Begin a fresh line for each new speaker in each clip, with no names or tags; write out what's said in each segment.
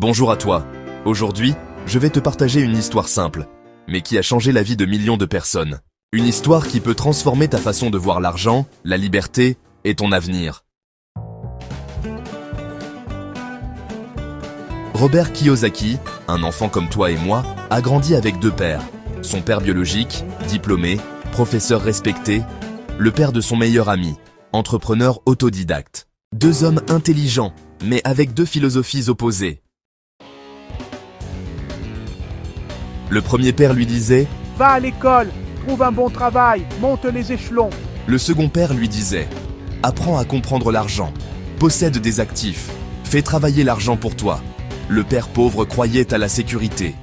Bonjour à toi. Aujourd'hui, je vais te partager une histoire simple, mais qui a changé la vie de millions de personnes. Une histoire qui peut transformer ta façon de voir l'argent, la liberté et ton avenir. Robert Kiyosaki, un enfant comme toi et moi, a grandi avec deux pères. Son père biologique, diplômé, professeur respecté, le père de son meilleur ami, entrepreneur autodidacte. Deux hommes intelligents, mais avec deux philosophies opposées. Le premier père lui disait
« Va à l'école, trouve un bon travail, monte les échelons. »
Le second père lui disait « Apprends à comprendre l'argent, possède des actifs, fais travailler l'argent pour toi. » Le père pauvre croyait à la sécurité.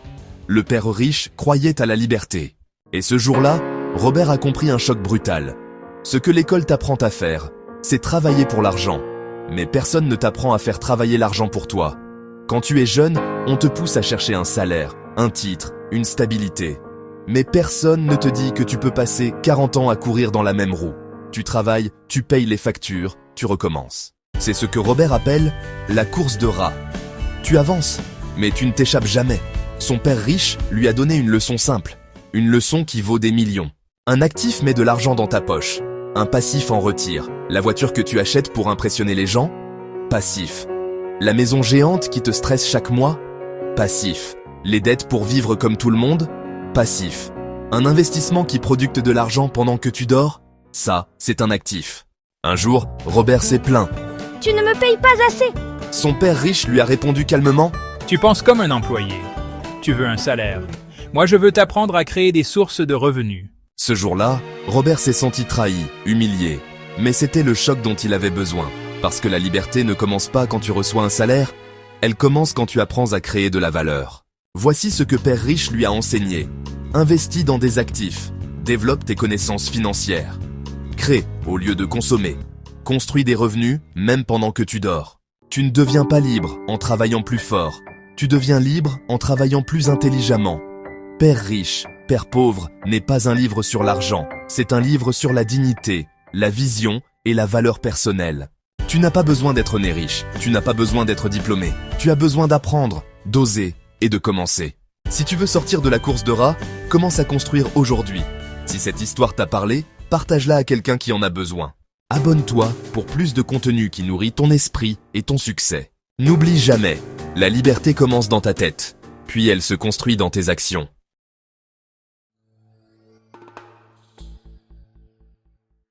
Le père riche croyait à la liberté. Et ce jour-là, Robert a compris un choc brutal. Ce que l'école t'apprend à faire, c'est travailler pour l'argent. Mais personne ne t'apprend à faire travailler l'argent pour toi. Quand tu es jeune, on te pousse à chercher un salaire, un titre, une stabilité. Mais personne ne te dit que tu peux passer 40 ans à courir dans la même roue. Tu travailles, tu payes les factures, tu recommences. C'est ce que Robert appelle la course de rat. Tu avances, mais tu ne t'échappes jamais. Son père riche lui a donné une leçon simple. Une leçon qui vaut des millions. Un actif met de l'argent dans ta poche. Un passif en retire. La voiture que tu achètes pour impressionner les gens? Passif. La maison géante qui te stresse chaque mois? Passif. Les dettes pour vivre comme tout le monde? Passif. Un investissement qui producte de l'argent pendant que tu dors? Ça, c'est un actif. Un jour, Robert s'est plaint.
« Tu ne me payes pas assez !»
Son père riche lui a répondu calmement.
« Tu penses comme un employé. Tu veux un salaire. Moi, je veux t'apprendre à créer des sources de revenus. »
Ce jour-là, Robert s'est senti trahi, humilié. Mais c'était le choc dont il avait besoin. Parce que la liberté ne commence pas quand tu reçois un salaire, elle commence quand tu apprends à créer de la valeur. Voici ce que Père Riche lui a enseigné. Investis dans des actifs. Développe tes connaissances financières. Crée au lieu de consommer. Construis des revenus même pendant que tu dors. Tu ne deviens pas libre en travaillant plus fort. Tu deviens libre en travaillant plus intelligemment. Père riche, Père pauvre n'est pas un livre sur l'argent. C'est un livre sur la dignité, la vision et la valeur personnelle. Tu n'as pas besoin d'être né riche. Tu n'as pas besoin d'être diplômé. Tu as besoin d'apprendre, d'oser et de commencer. Si tu veux sortir de la course de rat, commence à construire aujourd'hui. Si cette histoire t'a parlé, partage-la à quelqu'un qui en a besoin. Abonne-toi pour plus de contenu qui nourrit ton esprit et ton succès. N'oublie jamais, la liberté commence dans ta tête, puis elle se construit dans tes actions.